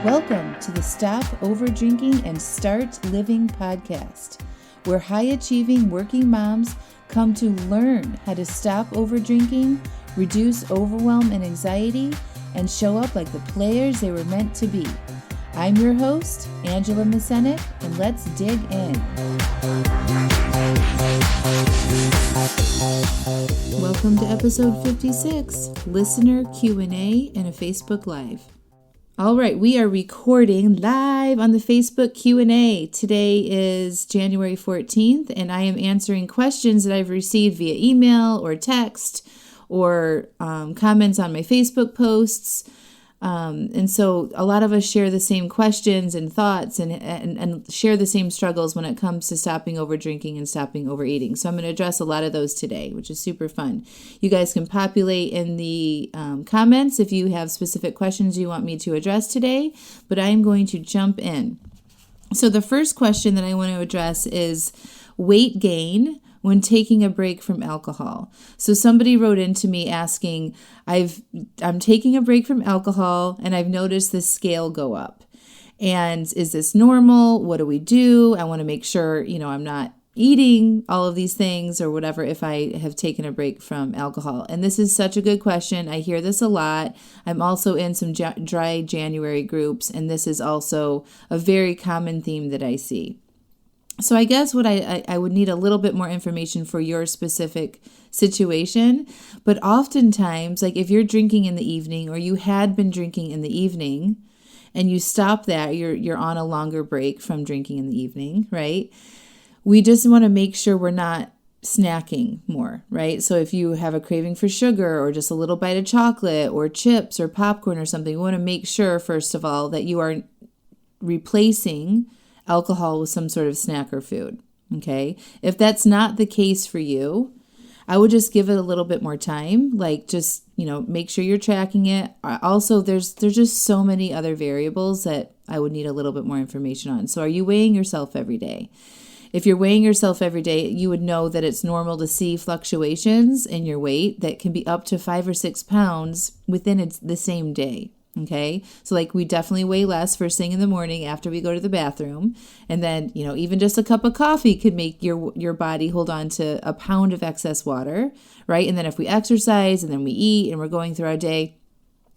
Welcome to the Stop Overdrinking and Start Living podcast, where high-achieving working moms come to learn how to stop overdrinking, reduce overwhelm and anxiety, and show up like the players they were meant to be. I'm your host, Angela Mascenik, and let's dig in. Welcome to episode 56, Listener Q&A and a Facebook Live. All right, we are recording live on the Facebook Q&A. Today is January 14th, and I am answering questions that I've received via email or text or comments on my Facebook posts. And so a lot of us share the same questions and thoughts and share the same struggles when it comes to stopping over drinking and stopping overeating. So I'm going to address a lot of those today, which is super fun. You guys can populate in the comments if you have specific questions you want me to address today, but I'm going to jump in. So the first question that I want to address is weight gain when taking a break from alcohol. So somebody wrote into me asking, I'm taking a break from alcohol and I've noticed the scale go up. And is this normal? What do we do? I want to make sure, I'm not eating all of these things or whatever if I have taken a break from alcohol. And this is such a good question. I hear this a lot. I'm also in some dry January groups, and this is also a very common theme that I see. So I guess what I would need a little bit more information for your specific situation. But oftentimes, like if you're drinking in the evening or you had been drinking in the evening and you stop that, you're on a longer break from drinking in the evening, right? We just want to make sure we're not snacking more, right? So if you have a craving for sugar or just a little bite of chocolate or chips or popcorn or something, we want to make sure, first of all, that you are replacing alcohol with some sort of snack or food, okay? If that's not the case for you, I would just give it a little bit more time, like just, make sure you're tracking it. Also, there's just so many other variables that I would need a little bit more information on. So are you weighing yourself every day? If you're weighing yourself every day, you would know that it's normal to see fluctuations in your weight that can be up to 5 or 6 pounds within the same day. Okay, so like we definitely weigh less first thing in the morning after we go to the bathroom. And then, even just a cup of coffee could make your body hold on to a pound of excess water, right? And then if we exercise and then we eat and we're going through our day,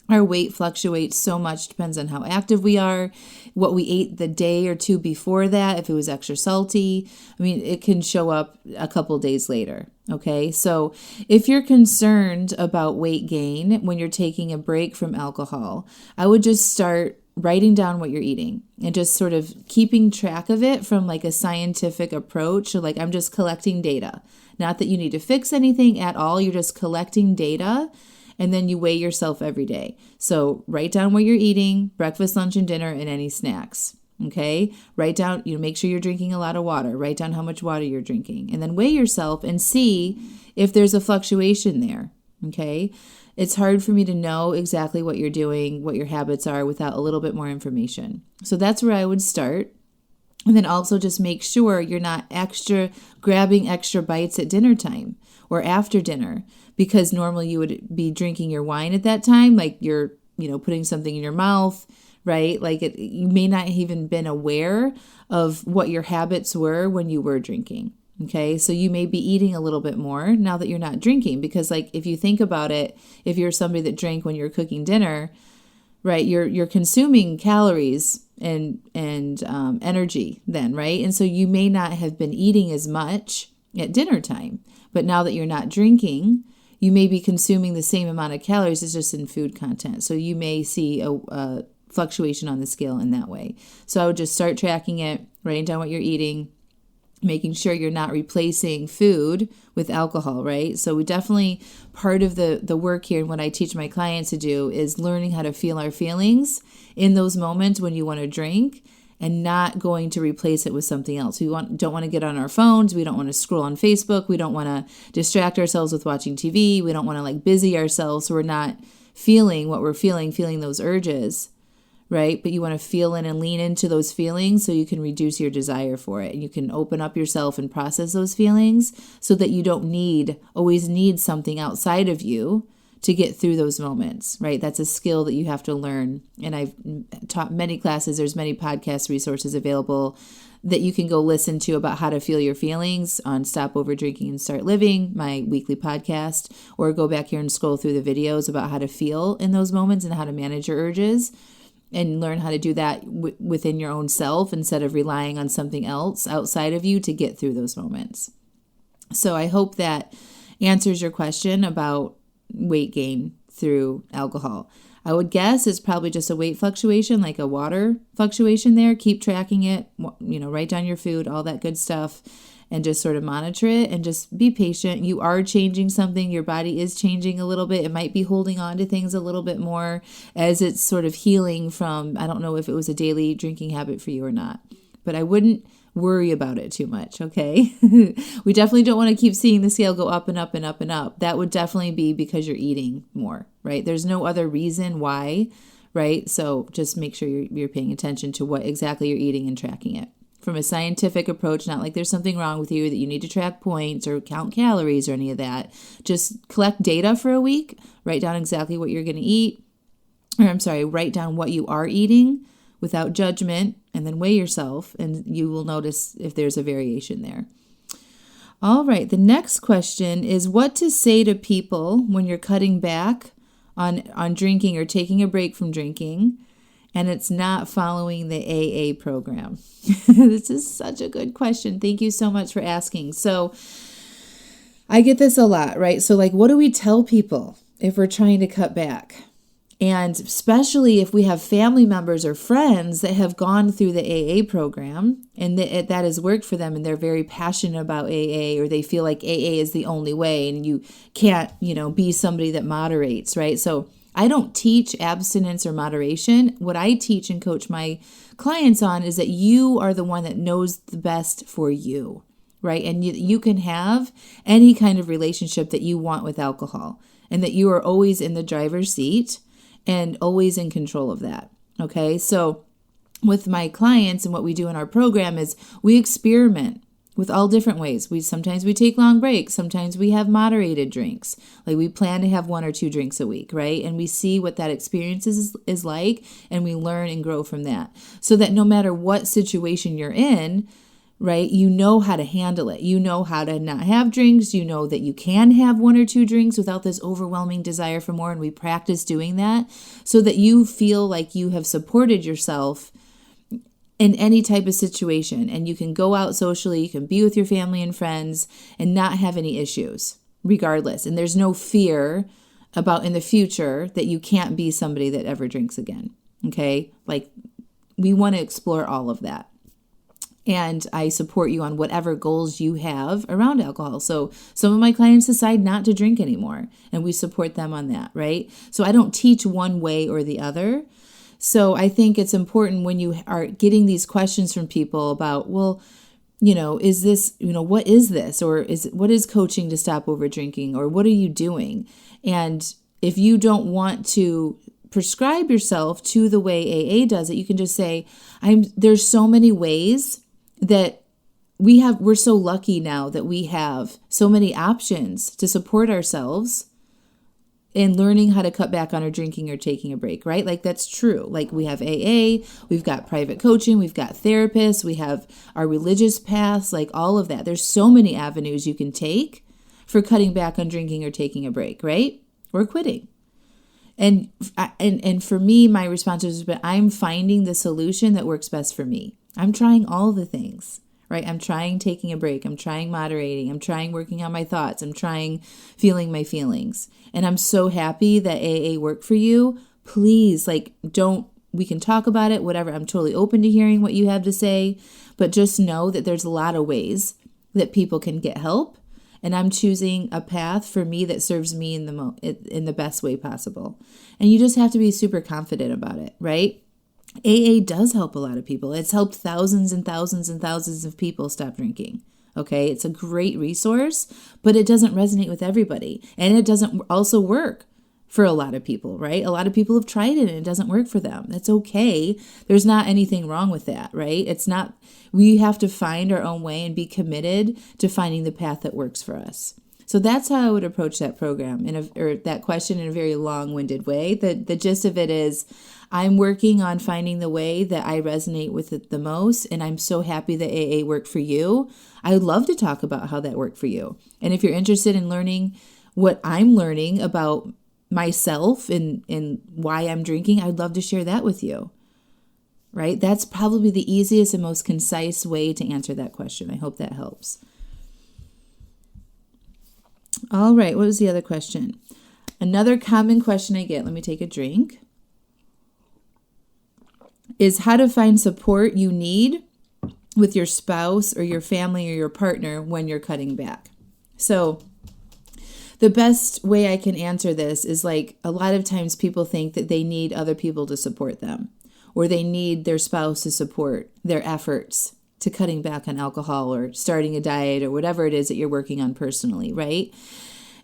our weight fluctuates so much, depends on how active we are, what we ate the day or two before that, if it was extra salty. It can show up a couple days later, okay? So if you're concerned about weight gain when you're taking a break from alcohol, I would just start writing down what you're eating and just sort of keeping track of it from like a scientific approach. So like I'm just collecting data. Not that you need to fix anything at all, you're just collecting data. And then you weigh yourself every day. So write down what you're eating, breakfast, lunch, and dinner, and any snacks. Okay? Write down, make sure you're drinking a lot of water. Write down how much water you're drinking. And then weigh yourself and see if there's a fluctuation there. Okay? It's hard for me to know exactly what you're doing, what your habits are without a little bit more information. So that's where I would start. And then also just make sure you're not grabbing extra bites at dinner time or after dinner, because normally you would be drinking your wine at that time, like you're, putting something in your mouth, right? Like you may not have even been aware of what your habits were when you were drinking. Okay, so you may be eating a little bit more now that you're not drinking, because like if you think about it, if you're somebody that drank when you're cooking dinner, right, you're consuming calories and energy then, right? And so you may not have been eating as much at dinner time, but now that you're not drinking, you may be consuming the same amount of calories. It's just in food content. So you may see a fluctuation on the scale in that way. So I would just start tracking it, writing down what you're eating, making sure you're not replacing food with alcohol, right? So we definitely, part of the work here and what I teach my clients to do is learning how to feel our feelings in those moments when you want to drink and not going to replace it with something else. We don't want to get on our phones. We don't want to scroll on Facebook. We don't want to distract ourselves with watching TV. We don't want to busy ourselves so we're not feeling what we're feeling those urges, right? But you want to feel in and lean into those feelings so you can reduce your desire for it. And you can open up yourself and process those feelings so that you don't always need something outside of you to get through those moments, right? That's a skill that you have to learn. And I've taught many classes. There's many podcast resources available that you can go listen to about how to feel your feelings on Stop Over Drinking and Start Living, my weekly podcast, or go back here and scroll through the videos about how to feel in those moments and how to manage your urges and learn how to do that within your own self instead of relying on something else outside of you to get through those moments. So I hope that answers your question about weight gain through alcohol. I would guess it's probably just a weight fluctuation, like a water fluctuation there. Keep tracking it, write down your food, all that good stuff, and just sort of monitor it and just be patient. You are changing something. Your body is changing a little bit. It might be holding on to things a little bit more as it's sort of healing from, I don't know if it was a daily drinking habit for you or not, but I wouldn't worry about it too much, okay? We definitely don't want to keep seeing the scale go up and up and up and up. That would definitely be because you're eating more, right? There's no other reason why, right? So just make sure you're paying attention to what exactly you're eating and tracking it. From a scientific approach, not like there's something wrong with you that you need to track points or count calories or any of that. Just collect data for a week, write down exactly what you're going to eat, write down what you are eating without judgment, and then weigh yourself, and you will notice if there's a variation there. All right, the next question is what to say to people when you're cutting back on drinking or taking a break from drinking, and it's not following the AA program. This is such a good question. Thank you so much for asking. So I get this a lot, right? So like, what do we tell people if we're trying to cut back? And especially if we have family members or friends that have gone through the AA program and that has worked for them and they're very passionate about AA, or they feel like AA is the only way and you can't, be somebody that moderates, right? So I don't teach abstinence or moderation. What I teach and coach my clients on is that you are the one that knows the best for you, right? And you can have any kind of relationship that you want with alcohol, and that you are always in the driver's seat and always in control of that. Okay. So with my clients and what we do in our program is we experiment with all different ways. Sometimes we take long breaks. Sometimes we have moderated drinks. Like we plan to have 1 or 2 drinks a week, right? And we see what that experience is like, and we learn and grow from that. So that no matter what situation you're in, right, you know how to handle it. You know how to not have drinks. You know that you can have 1 or 2 drinks without this overwhelming desire for more. And we practice doing that so that you feel like you have supported yourself in any type of situation. And you can go out socially, you can be with your family and friends and not have any issues regardless. And there's no fear about in the future that you can't be somebody that ever drinks again. Okay. Like we want to explore all of that. And I support you on whatever goals you have around alcohol. So some of my clients decide not to drink anymore, and we support them on that, right? So I don't teach one way or the other. So I think it's important when you are getting these questions from people about, well, is this, what is this? Or what is coaching to stop over drinking? Or what are you doing? And if you don't want to prescribe yourself to the way AA does it, you can just say, there's so many ways that we're so lucky now that we have so many options to support ourselves in learning how to cut back on our drinking or taking a break, right? Like that's true. Like we have AA, we've got private coaching, we've got therapists, we have our religious paths, like all of that. There's so many avenues you can take for cutting back on drinking or taking a break, right? Or quitting. And for me, my response is, but I'm finding the solution that works best for me. I'm trying all the things, right? I'm trying taking a break. I'm trying moderating. I'm trying working on my thoughts. I'm trying feeling my feelings. And I'm so happy that AA worked for you. Please, we can talk about it, whatever. I'm totally open to hearing what you have to say, but just know that there's a lot of ways that people can get help. And I'm choosing a path for me that serves me in the best way possible. And you just have to be super confident about it, right? AA does help a lot of people. It's helped thousands and thousands and thousands of people stop drinking. Okay, it's a great resource, but it doesn't resonate with everybody. And it doesn't also work for a lot of people, right? A lot of people have tried it and it doesn't work for them. That's okay. There's not anything wrong with that, right? We have to find our own way and be committed to finding the path that works for us. So that's how I would approach that program or that question in a very long-winded way. The gist of it is I'm working on finding the way that I resonate with it the most, and I'm so happy that AA worked for you. I would love to talk about how that worked for you. And if you're interested in learning what I'm learning about myself and why I'm drinking, I'd love to share that with you. Right? That's probably the easiest and most concise way to answer that question. I hope that helps. All right, what was the other question? Another common question I get, let me take a drink, is how to find support you need with your spouse or your family or your partner when you're cutting back. So the best way I can answer this is like a lot of times people think that they need other people to support them, or they need their spouse to support their efforts to cutting back on alcohol or starting a diet or whatever it is that you're working on personally, right?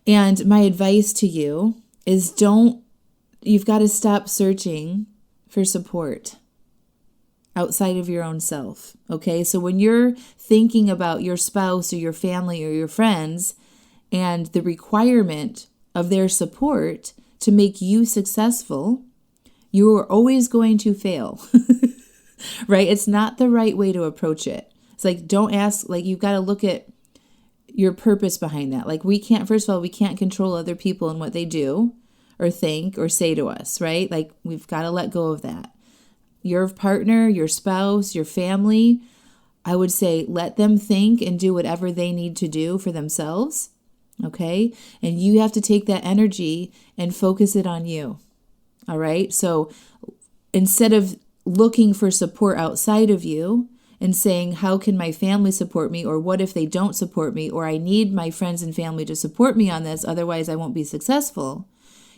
And my advice to you is you've got to stop searching for support outside of your own self, okay? So when you're thinking about your spouse or your family or your friends and the requirement of their support to make you successful, you are always going to fail, right? It's not the right way to approach it. It's like, don't ask, like you've got to look at your purpose behind that. Like we can't control other people and what they do or think or say to us, right? Like we've got to let go of that. Your partner, your spouse, your family, I would say let them think and do whatever they need to do for themselves, okay? And you have to take that energy and focus it on you. All right. So instead of looking for support outside of you and saying, how can my family support me? Or what if they don't support me? Or I need my friends and family to support me on this, otherwise I won't be successful.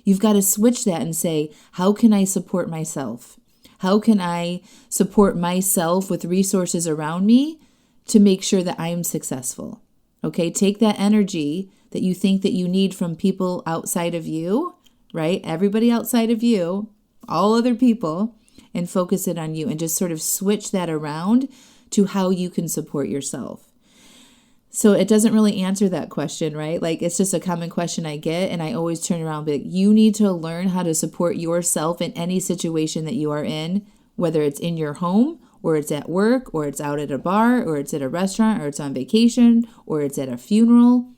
You've got to switch that and say, how can I support myself? How can I support myself with resources around me to make sure that I'm successful? Okay. Take that energy that you think that you need from people outside of you, right? Everybody outside of you, all other people, and focus it on you and just sort of switch that around to how you can support yourself. So it doesn't really answer that question, right? Like it's just a common question I get, and I always turn around and be like, you need to learn how to support yourself in any situation that you are in, whether it's in your home or it's at work or it's out at a bar or it's at a restaurant or it's on vacation or it's at a funeral,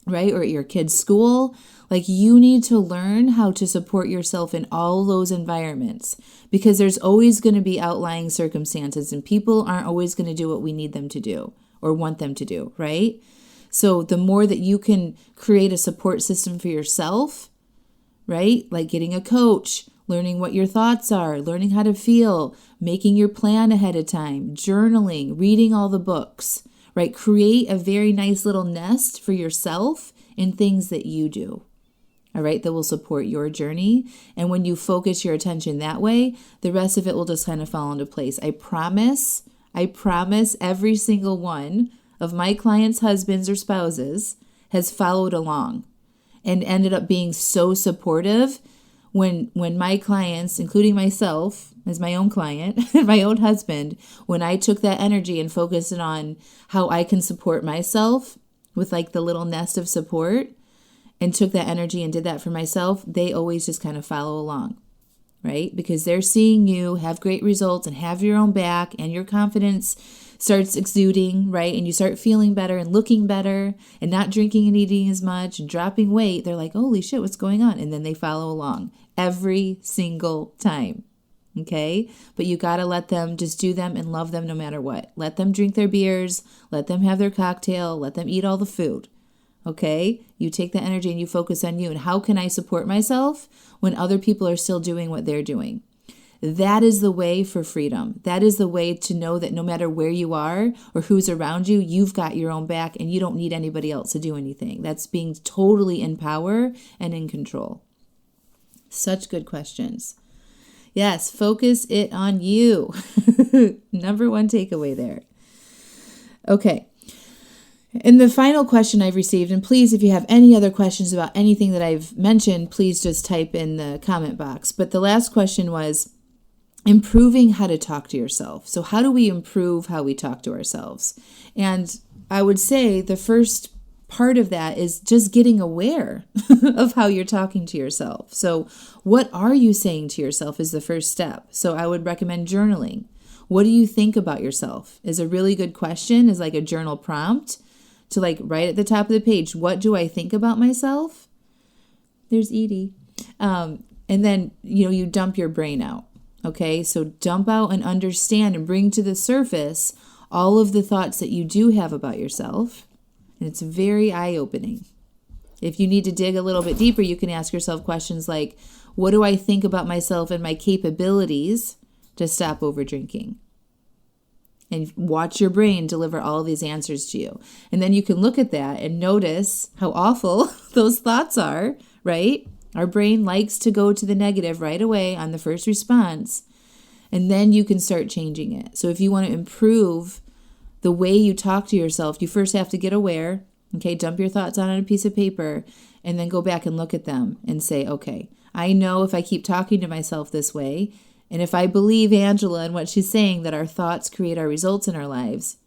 right? Or at your kid's school. Like you need to learn how to support yourself in all those environments, because there's always going to be outlying circumstances and people aren't always going to do what we need them to do or want them to do, right? So the more that you can create a support system for yourself, right? Like getting a coach, learning what your thoughts are, learning how to feel, making your plan ahead of time, journaling, reading all the books, right? Create a very nice little nest for yourself in things that you do, all right, that will support your journey. And when you focus your attention that way, the rest of it will just kind of fall into place. I promise every single one of my clients' husbands or spouses has followed along and ended up being so supportive when my clients, including myself as my own client, my own husband, when I took that energy and focused it on how I can support myself with like the little nest of support and took that energy and did that for myself, they always just kind of follow along, right? Because they're seeing you have great results and have your own back and your confidence starts exuding, right? And you start feeling better and looking better and not drinking and eating as much and dropping weight. They're like, holy shit, what's going on? And then they follow along every single time. Okay. But you got to let them just do them and love them no matter what. Let them drink their beers, let them have their cocktail, let them eat all the food. Okay. You take that energy and you focus on you. And how can I support myself when other people are still doing what they're doing? That is the way for freedom. That is the way to know that no matter where you are or who's around you, you've got your own back and you don't need anybody else to do anything. That's being totally in power and in control. Such good questions. Yes, focus it on you. Number one takeaway there. Okay. And the final question I've received, and please, if you have any other questions about anything that I've mentioned, please just type in the comment box. But the last question was improving how to talk to yourself. So how do we improve how we talk to ourselves? And I would say the first part of that is just getting aware of how you're talking to yourself. So what are you saying to yourself is the first step. So I would recommend journaling. What do you think about yourself is a really good question, is like a journal prompt to like write at the top of the page, what do I think about myself? There's Edie. And then, you dump your brain out. Okay, so dump out and understand and bring to the surface all of the thoughts that you do have about yourself. And it's very eye-opening. If you need to dig a little bit deeper, you can ask yourself questions like, what do I think about myself and my capabilities to stop over drinking? And watch your brain deliver all of these answers to you. And then you can look at that and notice how awful those thoughts are, right? Our brain likes to go to the negative right away on the first response. And then you can start changing it. So if you want to improve the way you talk to yourself, you first have to get aware. Okay, dump your thoughts on a piece of paper and then go back and look at them and say, okay, I know if I keep talking to myself this way, and if I believe Angela and what she's saying, that our thoughts create our results in our lives,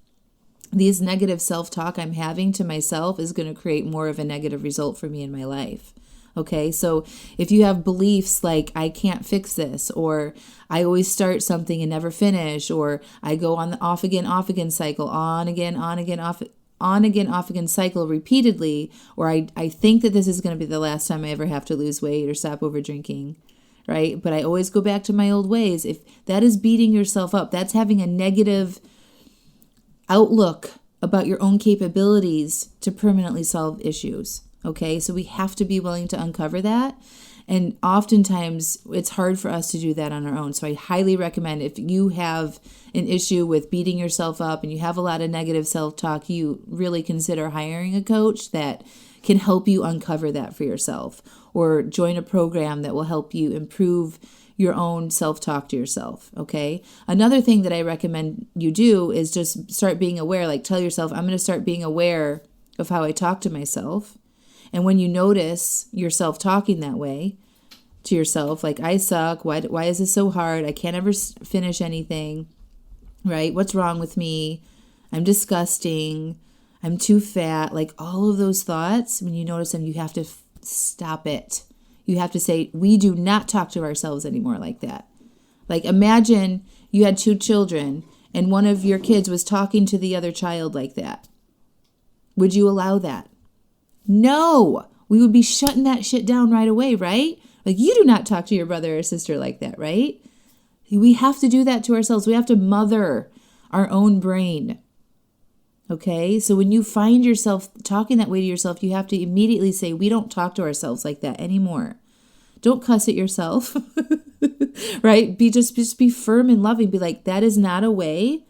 these negative self-talk I'm having to myself is going to create more of a negative result for me in my life. Okay, so if you have beliefs like I can't fix this, or I always start something and never finish, or I go on the off again cycle, on again, off again cycle repeatedly, or I think that this is going to be the last time I ever have to lose weight or stop over drinking, right? But I always go back to my old ways. If that is beating yourself up, that's having a negative outlook about your own capabilities to permanently solve issues. Okay, so we have to be willing to uncover that. And oftentimes it's hard for us to do that on our own. So I highly recommend, if you have an issue with beating yourself up and you have a lot of negative self-talk, you really consider hiring a coach that can help you uncover that for yourself, or join a program that will help you improve your own self-talk to yourself. Okay. Another thing that I recommend you do is just start being aware. Like, tell yourself, I'm going to start being aware of how I talk to myself. And when you notice yourself talking that way to yourself, like, I suck, why is this so hard? I can't ever finish anything, right? What's wrong with me? I'm disgusting. I'm too fat. Like, all of those thoughts, when you notice them, you have to stop it. You have to say, we do not talk to ourselves anymore like that. Like, imagine you had 2 children and one of your kids was talking to the other child like that. Would you allow that? No, we would be shutting that shit down right away, right? Like, you do not talk to your brother or sister like that, right? We have to do that to ourselves. We have to mother our own brain. Okay, so when you find yourself talking that way to yourself, you have to immediately say, we don't talk to ourselves like that anymore. Don't cuss at yourself, right? Just be firm and loving. Be like, that is not a way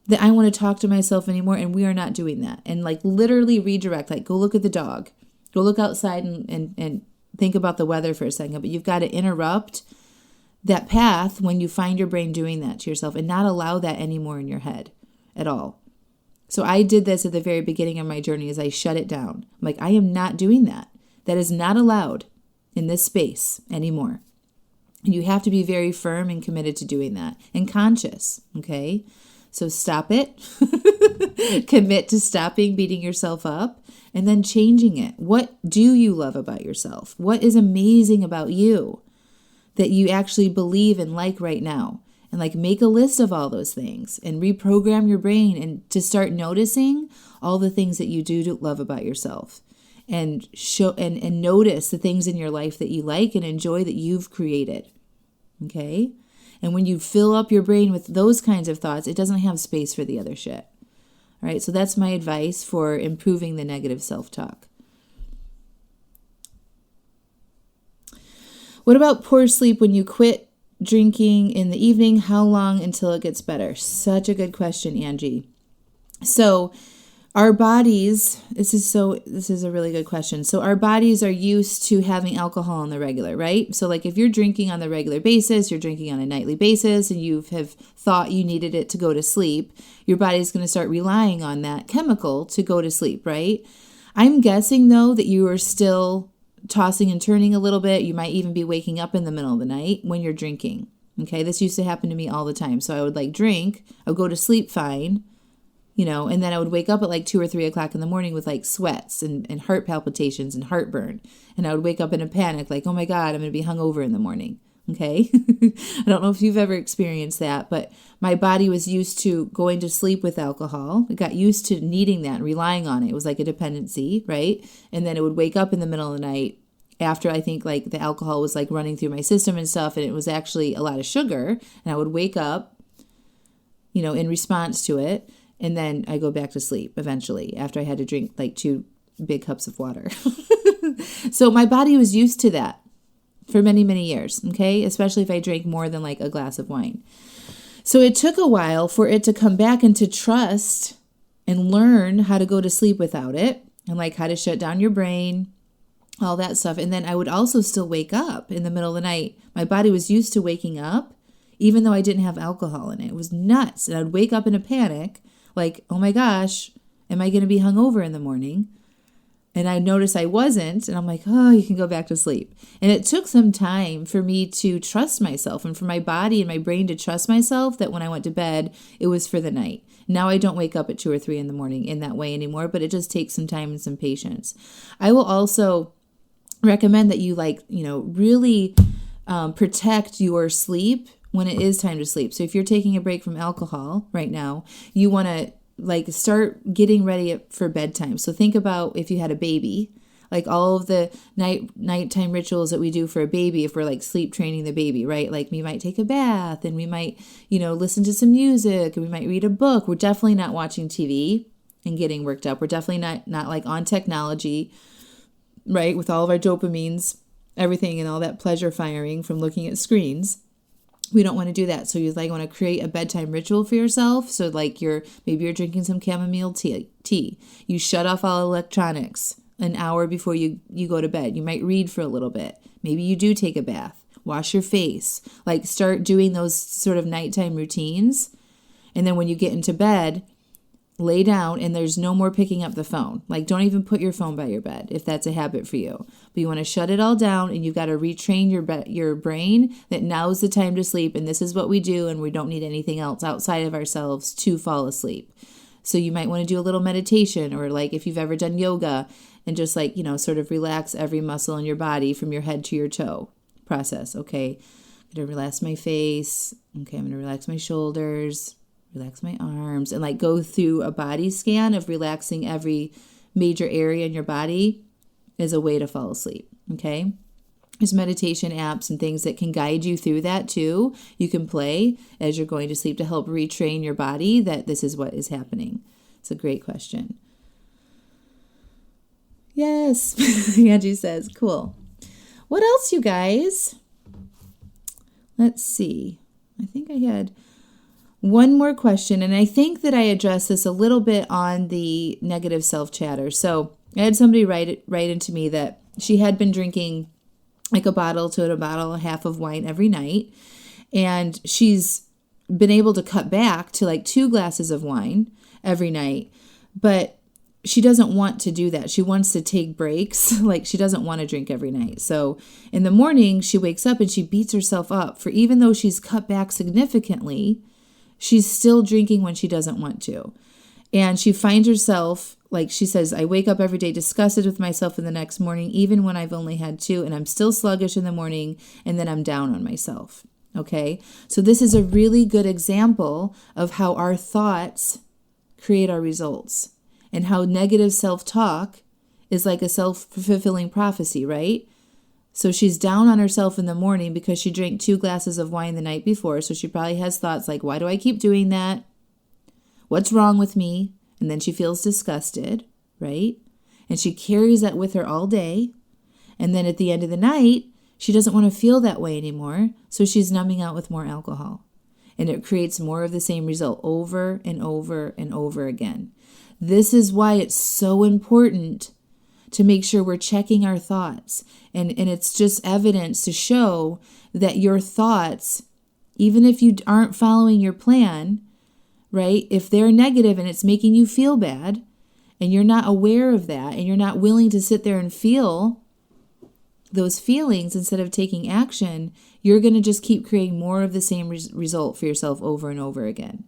that I want to talk to myself anymore, and we are not doing that. And like, literally redirect, like, go look at the dog. Go look outside and think about the weather for a second. But you've got to interrupt that path when you find your brain doing that to yourself, and not allow that anymore in your head at all. So I did this at the very beginning of my journey, as I shut it down. I'm like, I am not doing that. That is not allowed in this space anymore. And you have to be very firm and committed to doing that, and conscious, okay? So stop it, commit to stopping beating yourself up, and then changing it. What do you love about yourself? What is amazing about you that you actually believe and like right now? And like, make a list of all those things and reprogram your brain, and to start noticing all the things that you do love about yourself, and show and notice the things in your life that you like and enjoy that you've created. Okay? And when you fill up your brain with those kinds of thoughts, it doesn't have space for the other shit. All right, so that's my advice for improving the negative self-talk. What about poor sleep when you quit drinking in the evening? How long until it gets better? Such a good question, Angie. So our bodies, this is a really good question. So our bodies are used to having alcohol on the regular, right? So like, if you're drinking on the regular basis, you're drinking on a nightly basis, and you have thought you needed it to go to sleep, your body's going to start relying on that chemical to go to sleep, right? I'm guessing, though, that you are still tossing and turning a little bit. You might even be waking up in the middle of the night when you're drinking. Okay, this used to happen to me all the time. So I would drink, I would go to sleep fine, and then I would wake up at like 2 or 3 o'clock in the morning with like sweats and heart palpitations and heartburn. And I would wake up in a panic, like, oh my God, I'm going to be hungover in the morning. Okay. I don't know if you've ever experienced that, but my body was used to going to sleep with alcohol. It got used to needing that and relying on it. It was like a dependency, right? And then it would wake up in the middle of the night after I think like the alcohol was like running through my system and stuff, and it was actually a lot of sugar. And I would wake up, in response to it. And then I go back to sleep eventually after I had to drink like 2 big cups of water. So my body was used to that for many, many years, okay? Especially if I drank more than like a glass of wine. So it took a while for it to come back and to trust and learn how to go to sleep without it and like how to shut down your brain, all that stuff. And then I would also still wake up in the middle of the night. My body was used to waking up even though I didn't have alcohol in it. It was nuts. And I'd wake up in a panic like, oh my gosh, am I going to be hungover in the morning? And I noticed I wasn't, and I'm like, oh, you can go back to sleep. And it took some time for me to trust myself and for my body and my brain to trust myself that when I went to bed, it was for the night. Now I don't wake up at 2 or 3 in the morning in that way anymore, but it just takes some time and some patience. I will also recommend that you really protect your sleep when it is time to sleep. So if you're taking a break from alcohol right now, you want to start getting ready for bedtime. So think about if you had a baby, like all of the nighttime rituals that we do for a baby, if we're like sleep training the baby, right? Like we might take a bath and we might, listen to some music and we might read a book. We're definitely not watching TV and getting worked up. We're definitely not like on technology, right? With all of our dopamines, everything and all that pleasure firing from looking at screens. We don't want to do that. So you want to create a bedtime ritual for yourself. So like maybe you're drinking some chamomile tea. You shut off all electronics an hour before you go to bed. You might read for a little bit. Maybe you do take a bath, wash your face, like start doing those sort of nighttime routines. And then when you get into bed, lay down and there's no more picking up the phone. Like don't even put your phone by your bed if that's a habit for you. But you want to shut it all down and you've got to retrain your brain that now is the time to sleep and this is what we do and we don't need anything else outside of ourselves to fall asleep. So you might want to do a little meditation or like if you've ever done yoga and just like, sort of relax every muscle in your body from your head to your toe process. Okay, I'm going to relax my face. Okay, I'm going to relax my shoulders. Relax my arms and like go through a body scan of relaxing every major area in your body is a way to fall asleep. Okay. There's meditation apps and things that can guide you through that too. You can play as you're going to sleep to help retrain your body that this is what is happening. It's a great question. Yes. Angie says, cool. What else, you guys? Let's see. I think I had one more question, and I think that I addressed this a little bit on the negative self-chatter. So I had somebody write into me that she had been drinking like a bottle to a bottle and a half of wine every night, and she's been able to cut back to like 2 glasses of wine every night, but she doesn't want to do that. She wants to take breaks. Like she doesn't want to drink every night. So in the morning, she wakes up and she beats herself up for even though she's cut back significantly, she's still drinking when she doesn't want to. And she finds herself, like she says, I wake up every day disgusted with myself in the next morning, even when I've only had 2, and I'm still sluggish in the morning, and then I'm down on myself. Okay? So this is a really good example of how our thoughts create our results, and how negative self-talk is like a self-fulfilling prophecy, right? So she's down on herself in the morning because she drank 2 glasses of wine the night before. So she probably has thoughts like, why do I keep doing that? What's wrong with me? And then she feels disgusted, right? And she carries that with her all day. And then at the end of the night, she doesn't want to feel that way anymore. So she's numbing out with more alcohol. And it creates more of the same result over and over and over again. This is why it's so important to make sure we're checking our thoughts. And it's just evidence to show that your thoughts, even if you aren't following your plan, right? If they're negative and it's making you feel bad and you're not aware of that and you're not willing to sit there and feel those feelings instead of taking action, you're going to just keep creating more of the same result for yourself over and over again.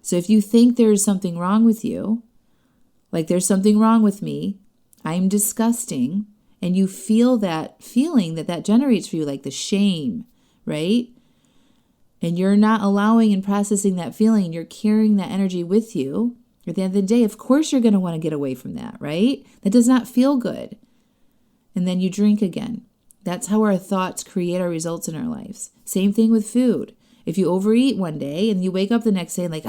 So if you think there is something wrong with you, like there's something wrong with me, I'm disgusting, and you feel that feeling that generates for you, like the shame, right? And you're not allowing and processing that feeling, you're carrying that energy with you. At the end of the day, of course you're going to want to get away from that, right? That does not feel good. And then you drink again. That's how our thoughts create our results in our lives. Same thing with food. If you overeat one day and you wake up the next day like,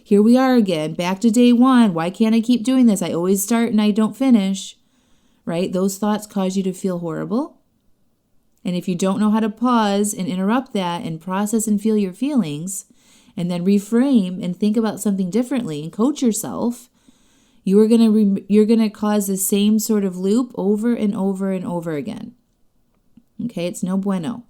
here we are again, back to day one. Why can't I keep doing this? I always start and I don't finish, right? Those thoughts cause you to feel horrible. And if you don't know how to pause and interrupt that and process and feel your feelings and then reframe and think about something differently and coach yourself, you're going to cause the same sort of loop over and over and over again. Okay, it's no bueno.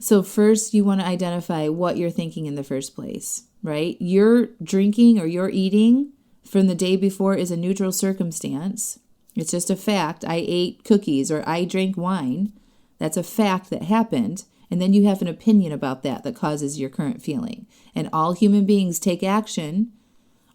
So first you want to identify what you're thinking in the first place, right? Your drinking or your eating from the day before is a neutral circumstance. It's just a fact. I ate cookies or I drank wine. That's a fact that happened. And then you have an opinion about that causes your current feeling. And all human beings take action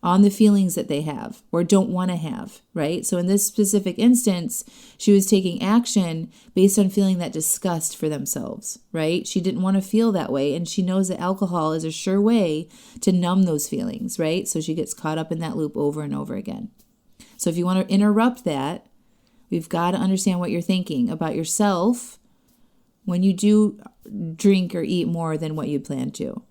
on the feelings that they have or don't want to have, right? So in this specific instance, she was taking action based on feeling that disgust for themselves, right? She didn't want to feel that way, and she knows that alcohol is a sure way to numb those feelings, right? So she gets caught up in that loop over and over again. So if you want to interrupt that, we've got to understand what you're thinking about yourself when you do drink or eat more than what you planned to.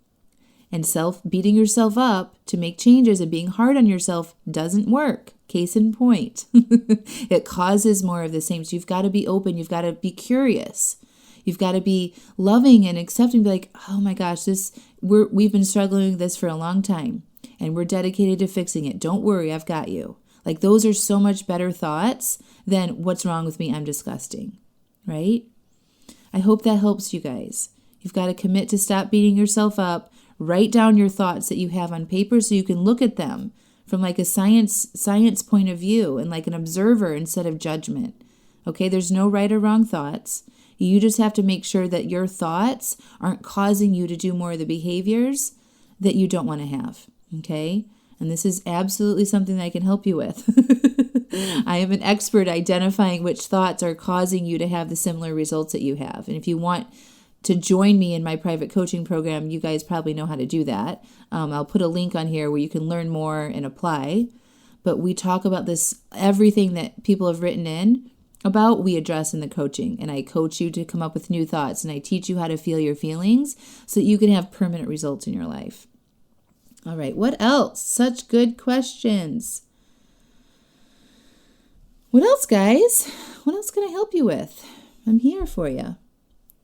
And beating yourself up to make changes and being hard on yourself doesn't work. Case in point. It causes more of the same. So you've got to be open. You've got to be curious. You've got to be loving and accepting. Be like, oh my gosh, we've been struggling with this for a long time, and we're dedicated to fixing it. Don't worry, I've got you. Like those are so much better thoughts than what's wrong with me? I'm disgusting, right? I hope that helps you guys. You've got to commit to stop beating yourself up. Write down your thoughts that you have on paper so you can look at them from like a science point of view and like an observer instead of judgment. Okay, there's no right or wrong thoughts. You just have to make sure that your thoughts aren't causing you to do more of the behaviors that you don't want to have. Okay, and this is absolutely something that I can help you with. I am an expert identifying which thoughts are causing you to have the similar results that you have. And if you want to join me in my private coaching program, you guys probably know how to do that. I'll put a link on here where you can learn more and apply. But we talk about this, everything that people have written in about, we address in the coaching. And I coach you to come up with new thoughts. And I teach you how to feel your feelings so that you can have permanent results in your life. All right, what else? Such good questions. What else, guys? What else can I help you with? I'm here for you.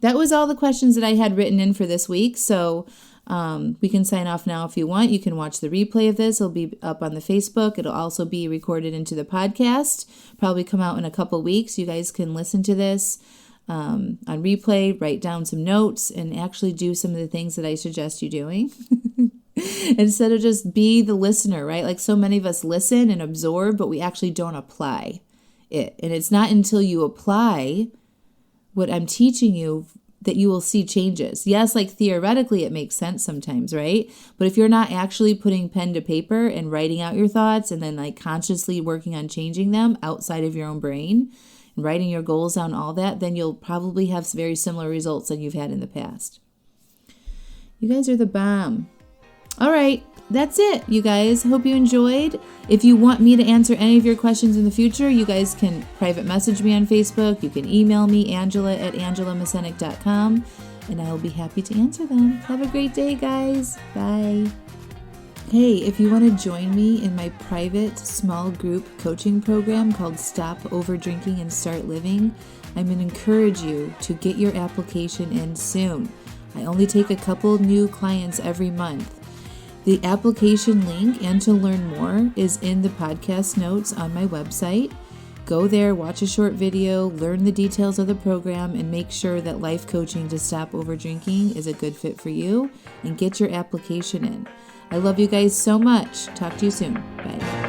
That was all the questions that I had written in for this week. So we can sign off now if you want. You can watch the replay of this. It'll be up on the Facebook. It'll also be recorded into the podcast. Probably come out in a couple weeks. You guys can listen to this on replay, write down some notes, and actually do some of the things that I suggest you doing. Instead of just be the listener, right? Like so many of us listen and absorb, but we actually don't apply it. And it's not until you apply what I'm teaching you that you will see changes. Yes, like theoretically it makes sense sometimes, right? But if you're not actually putting pen to paper and writing out your thoughts and then like consciously working on changing them outside of your own brain and writing your goals down, all that, then you'll probably have very similar results than you've had in the past. You guys are the bomb. All right. That's it, you guys. Hope you enjoyed. If you want me to answer any of your questions in the future, you guys can private message me on Facebook. You can email me, Angela@angelamascenik.com, and I will be happy to answer them. Have a great day, guys. Bye. Hey, if you want to join me in my private small group coaching program called Stop Overdrinking and Start Living, I'm going to encourage you to get your application in soon. I only take a couple new clients every month. The application link and to learn more is in the podcast notes on my website. Go there, watch a short video, learn the details of the program, and make sure that life coaching to stop overdrinking is a good fit for you, and get your application in. I love you guys so much. Talk to you soon. Bye.